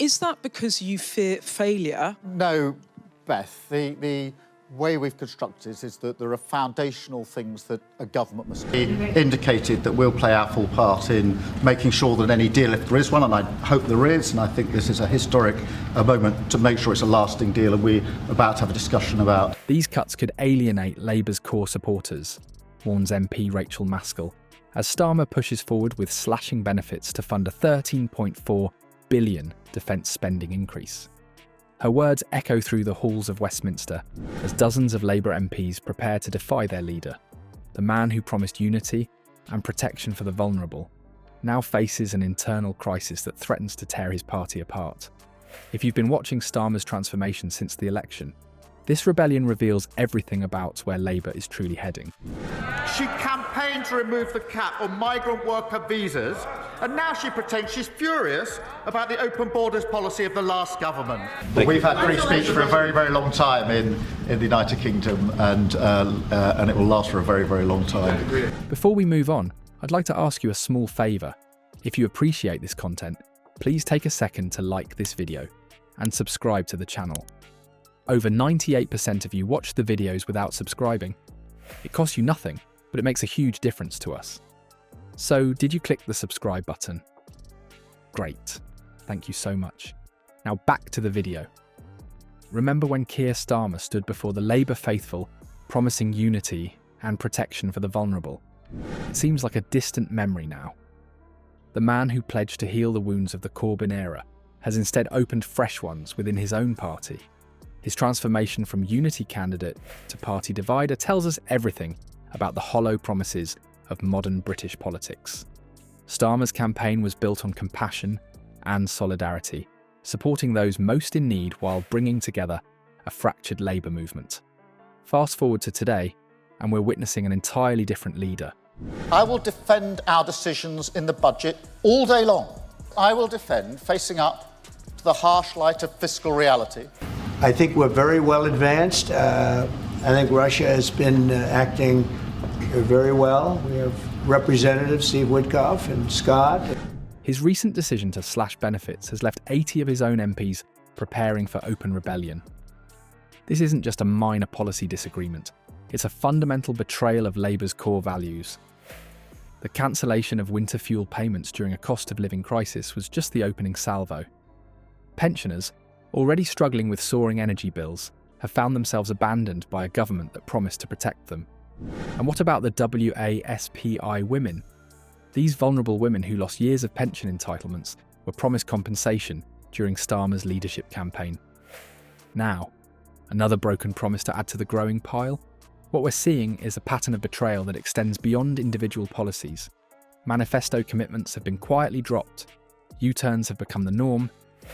Is that because you fear failure? No, Beth. The way we've constructed it is that there are foundational things that a government must do. Indicated that we'll play our full part in making sure that any deal, if there is one, and I hope there is, and I think this is a historic moment to make sure it's a lasting deal, and we're about to have a discussion about. These cuts could alienate Labour's core supporters, warns MP Rachel Maskell, as Starmer pushes forward with slashing benefits to fund a £13.4 billion defence spending increase. Her words echo through the halls of Westminster as dozens of Labour MPs prepare to defy their leader. The man who promised unity and protection for the vulnerable now faces an internal crisis that threatens to tear his party apart. If you've been watching Starmer's transformation since the election, this rebellion reveals everything about where Labour is truly heading. She campaigned to remove the cap on migrant worker visas, and now she pretends she's furious about the open borders policy of the last government. We've had free speech for a very, very long time in the United Kingdom, and it will last for a very, very long time. Before we move on, I'd like to ask you a small favour. If you appreciate this content, please take a second to like this video and subscribe to the channel. Over 98% of you watch the videos without subscribing. It costs you nothing, but it makes a huge difference to us. So, did you click the subscribe button? Great. Thank you so much. Now back to the video. Remember when Keir Starmer stood before the Labour faithful, promising unity and protection for the vulnerable? It seems like a distant memory now. The man who pledged to heal the wounds of the Corbyn era has instead opened fresh ones within his own party. His transformation from unity candidate to party divider tells us everything about the hollow promises of modern British politics. Starmer's campaign was built on compassion and solidarity, supporting those most in need while bringing together a fractured Labour movement. Fast forward to today, and we're witnessing an entirely different leader. I will defend our decisions in the budget all day long. I will defend facing up to the harsh light of fiscal reality. I think we're very well advanced. I think Russia has been acting very well. We have Representatives Steve Witkoff and Scott. His recent decision to slash benefits has left 80 of his own MPs preparing for open rebellion. This isn't just a minor policy disagreement, it's a fundamental betrayal of Labour's core values. The cancellation of winter fuel payments during a cost of living crisis was just the opening salvo. Pensioners, already struggling with soaring energy bills, have found themselves abandoned by a government that promised to protect them. And what about the WASPI women? These vulnerable women who lost years of pension entitlements were promised compensation during Starmer's leadership campaign. Now, another broken promise to add to the growing pile? What we're seeing is a pattern of betrayal that extends beyond individual policies. Manifesto commitments have been quietly dropped, U-turns have become the norm,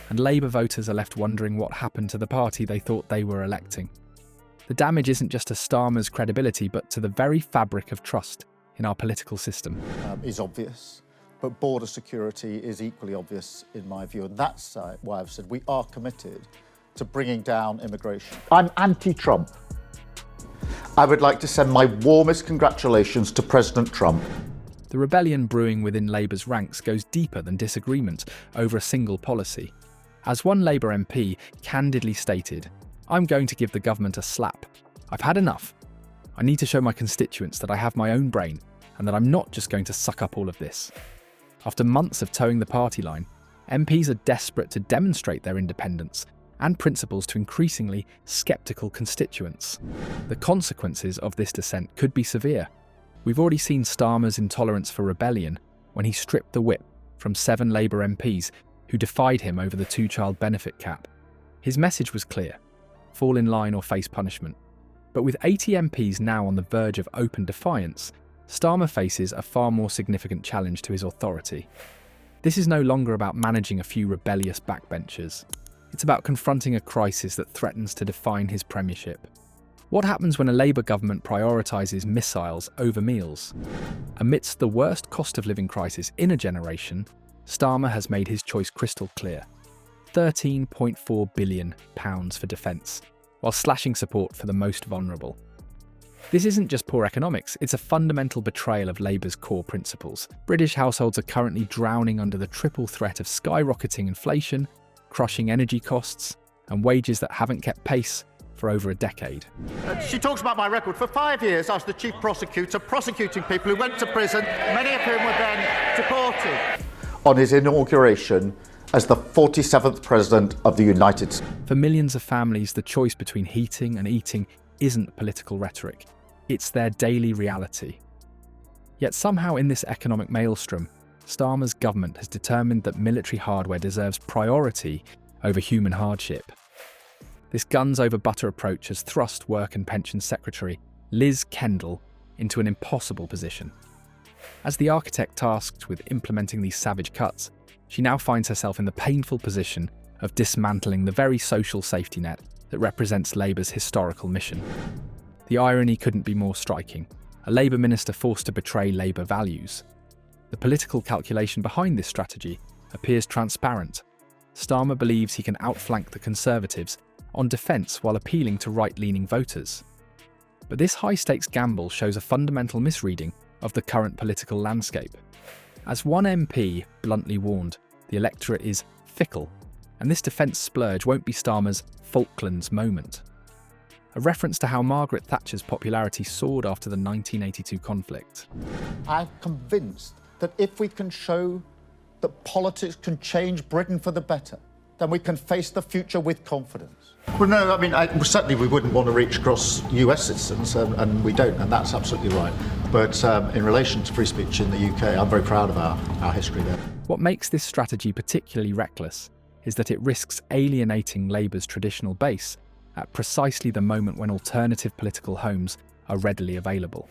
and Labour voters are left wondering what happened to the party they thought they were electing. The damage isn't just to Starmer's credibility, but to the very fabric of trust in our political system. Is obvious, but border security is equally obvious in my view, and that's why I've said we are committed to bringing down immigration. I'm anti-Trump. I would like to send my warmest congratulations to President Trump. The rebellion brewing within Labour's ranks goes deeper than disagreement over a single policy. As one Labour MP candidly stated, "I'm going to give the government a slap. I've had enough. I need to show my constituents that I have my own brain and that I'm not just going to suck up all of this." After months of towing the party line, MPs are desperate to demonstrate their independence and principles to increasingly sceptical constituents. The consequences of this dissent could be severe. We've already seen Starmer's intolerance for rebellion when he stripped the whip from 7 Labour MPs who defied him over the 2-child benefit cap. His message was clear: fall in line or face punishment. But with 80 MPs now on the verge of open defiance, Starmer faces a far more significant challenge to his authority. This is no longer about managing a few rebellious backbenchers. It's about confronting a crisis that threatens to define his premiership. What happens when a Labour government prioritises missiles over meals? Amidst the worst cost of living crisis in a generation, Starmer has made his choice crystal clear: £13.4 billion for defence, while slashing support for the most vulnerable. This isn't just poor economics, it's a fundamental betrayal of Labour's core principles. British households are currently drowning under the triple threat of skyrocketing inflation, crushing energy costs, and wages that haven't kept pace for over a decade. She talks about my record. For 5 years, I was the chief prosecutor, prosecuting people who went to prison, many of whom were then deported. On his inauguration as the 47th President of the United States. For millions of families, the choice between heating and eating isn't political rhetoric. It's their daily reality. Yet somehow in this economic maelstrom, Starmer's government has determined that military hardware deserves priority over human hardship. This guns-over-butter approach has thrust Work and Pensions Secretary Liz Kendall into an impossible position. As the architect tasked with implementing these savage cuts, she now finds herself in the painful position of dismantling the very social safety net that represents Labour's historical mission. The irony couldn't be more striking. A Labour minister forced to betray Labour values. The political calculation behind this strategy appears transparent. Starmer believes he can outflank the Conservatives on defence while appealing to right-leaning voters. But this high-stakes gamble shows a fundamental misreading of the current political landscape. As one MP bluntly warned, the electorate is fickle, and this defence splurge won't be Starmer's Falklands moment. A reference to how Margaret Thatcher's popularity soared after the 1982 conflict. I'm convinced that if we can show that politics can change Britain for the better, then we can face the future with confidence. Well, no, I mean, certainly we wouldn't want to reach across US citizens, and we don't, and that's absolutely right. But in relation to free speech in the UK, I'm very proud of our history there. What makes this strategy particularly reckless is that it risks alienating Labour's traditional base at precisely the moment when alternative political homes are readily available.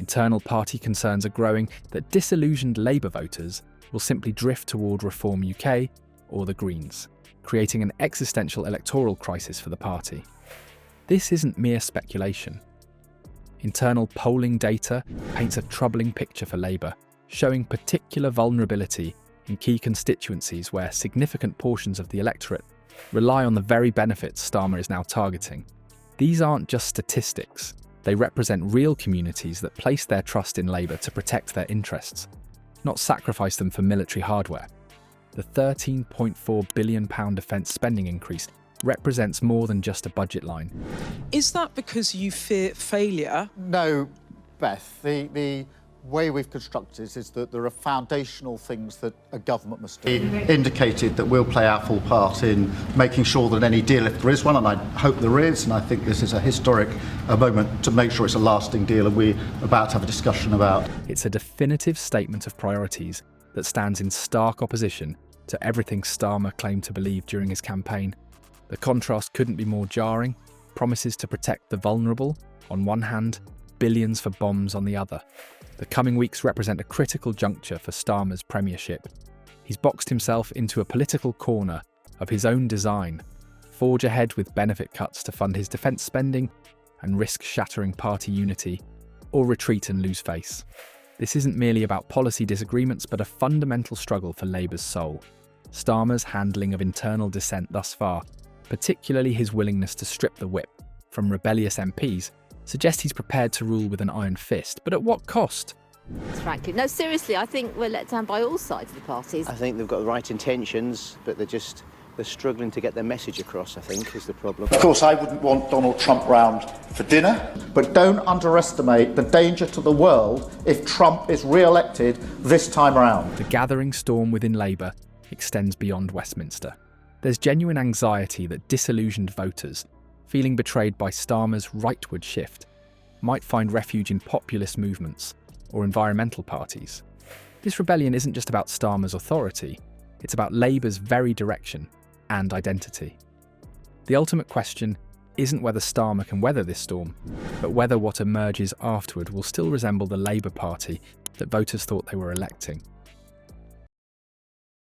Internal party concerns are growing that disillusioned Labour voters will simply drift toward Reform UK or the Greens, creating an existential electoral crisis for the party. This isn't mere speculation. Internal polling data paints a troubling picture for Labour, showing particular vulnerability in key constituencies where significant portions of the electorate rely on the very benefits Starmer is now targeting. These aren't just statistics. They represent real communities that place their trust in Labour to protect their interests, not sacrifice them for military hardware. The £13.4 billion defence spending increase represents more than just a budget line. Is that because you fear failure? No, Beth. The way we've constructed is that there are foundational things that a government must do. Indicated that we'll play our full part in making sure that any deal, if there is one, and I hope there is, and I think this is a historic moment to make sure it's a lasting deal, and we're about to have a discussion about. It's a definitive statement of priorities that stands in stark opposition to everything Starmer claimed to believe during his campaign. The contrast couldn't be more jarring. Promises to protect the vulnerable on one hand, billions for bombs on the other. The coming weeks represent a critical juncture for Starmer's premiership. He's boxed himself into a political corner of his own design, forge ahead with benefit cuts to fund his defence spending and risk shattering party unity, or retreat and lose face. This isn't merely about policy disagreements, but a fundamental struggle for Labour's soul. Starmer's handling of internal dissent thus far, particularly his willingness to strip the whip from rebellious MPs, suggests he's prepared to rule with an iron fist. But at what cost? Frankly, no, seriously, I think we're let down by all sides of the parties. I think they've got the right intentions, but they're struggling to get their message across, I think, is the problem. Of course, I wouldn't want Donald Trump round for dinner, but don't underestimate the danger to the world if Trump is re-elected this time around. The gathering storm within Labour extends beyond Westminster. There's genuine anxiety that disillusioned voters, feeling betrayed by Starmer's rightward shift, might find refuge in populist movements or environmental parties. This rebellion isn't just about Starmer's authority, it's about Labour's very direction and identity. The ultimate question isn't whether Starmer can weather this storm, but whether what emerges afterward will still resemble the Labour Party that voters thought they were electing.